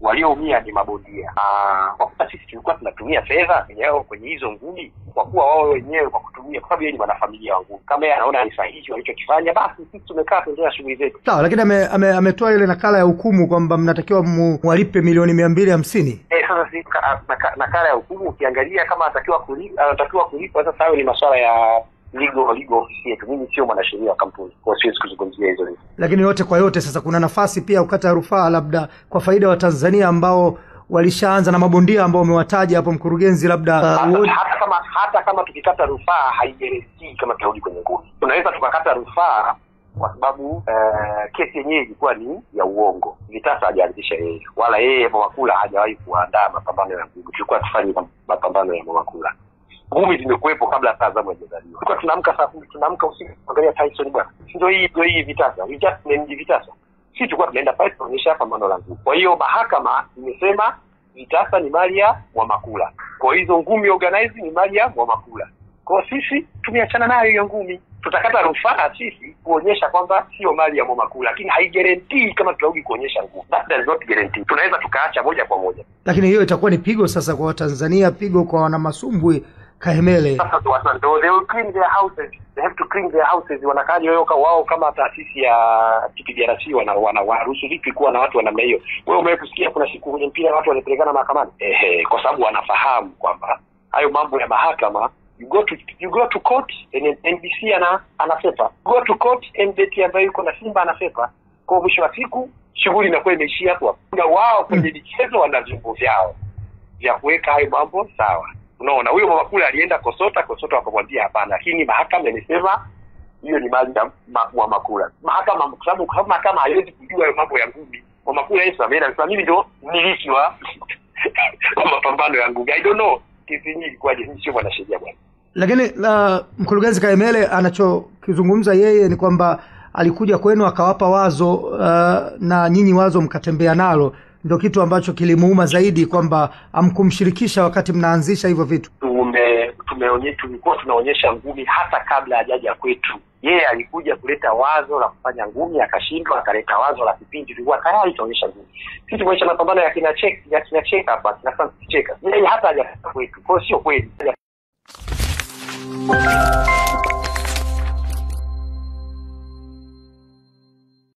walioumia ni mabondia. Kwa kuwa sisi tulikuwa tunatumia fedha yao kwenye hizo ngumi, kwa kuwa wao wenyewe kwa kutumia, kwa sababu yeye ni mwanafamilia wangu, kama yeye anaona ni sahihi walichokifanya, basi sisi tumekaa tuendelea shughuli zetu. Sawa, lakini ametoa ile nakala ya hukumu kwamba mnatakiwa mwalipe milioni 250. Sasa sisi nakala ya hukumu ukiangalia kama anatakiwa kulipa, sasa hayo ni masuala ya legal office yetu. Mimi sio mwanasheria wa kampuni, kwa siwezi kuzungumzia hizo. Lakini yote kwa yote sasa kuna nafasi pia ukata rufaa, labda kwa faida wa Tanzania ambao walishaanza na mabondia ambao umewataja hapo mkurugenzi, labda hata kama tukikata rufaa haigereki kama turudi kwenye ngumi. Tunaweza tukakata rufaa kwa sababu kesi yenyewe ilikuwa ni ya uongo. Vitasa hajaanzisha yeye, wala yeye Mwamakula hajawahi kuandaa mapambano ya ngumi. Tulikuwa tufanye mapambano ya Mwamakula. Ngumi zimekuepo kabla saa zangu hajazaliwa. Tulikuwa tunaamka saa 10, tunaamka usiku kuangalia Tyson bwana. Ndio hii Vitasa. Vitasa. Sisi tulikuwa tunaenda pale kuonyesha pambano la ngumi. Kwa hiyo mahakama imesema Vitasa ni mali ya Mwamakula. Kwa hizo ngumi organize ni mali ya Mwamakula. Kwa sisi tumeachana nayo hiyo ngumi. Tutakata rufaa sisi kuonyesha kwamba sio mali ya Mwamakula, lakini haigarantii kama tunarudi kuonyesha ngumi. That does not guarantee. Tunaweza tukaacha moja kwa moja. Lakini hiyo itakuwa ni pigo sasa kwa Tanzania, pigo kwa wana Masumbwi Kahemele. Sasa they will clean their houses. They have to clean their houses. Wanakaji wao kama taasisi ya TPDRC wanawaruhusu vipi kuwa na watu wa namna hiyo? Wewe umekusikia kuna siku kwenye mpira watu walipelekana mahakamani? Kwa sababu wanafahamu kwamba hayo mambo ya mahakama, you go to court and NBC anasepa. Go to court and NBC ambayo yuko na Simba anasepa. Kwa mwisho wa siku shughuli inakuwa imeishia hapo. Na wao kwenye michezo wana vyombo vyao vya kuweka hayo mambo sawa. Unaona, huyo Mwamakula alienda Kosota wakamwambia hapana, lakini mahakama imesema hiyo ni mali ya Mwamakula. Mahakama, kwa sababu mahakama haiwezi kujua hayo mambo ya ngumi. Mwamakula yeye sasa mimi ndio mmiliki wa mapambano ya ngumi. I don't know kesi nyingi kwaje, mimi sio mwanasheria bwana. Lakini mkurugenzi Kahemele anachokizungumza yeye ni kwamba alikuja kwenu akawapa wazo na nyinyi wazo mkatembea nalo. Ndio kitu ambacho kilimuuma zaidi, kwamba amkumshirikisha wakati mnaanzisha hivyo vitu. Tulikuwa tunaonyesha ngumi hata kabla hajaja kwetu. Yeye alikuja kuleta wazo la kufanya ngumi, akashindwa, akaleta wazo la kipindi, tulikuwa tayari tunaonyesha ngumi. Sisi tumeonyesha mapambano ya kina Cheka hapa, kina Francis Cheka. Yeye hata hajaja kwetu. Kwa hiyo sio kweli.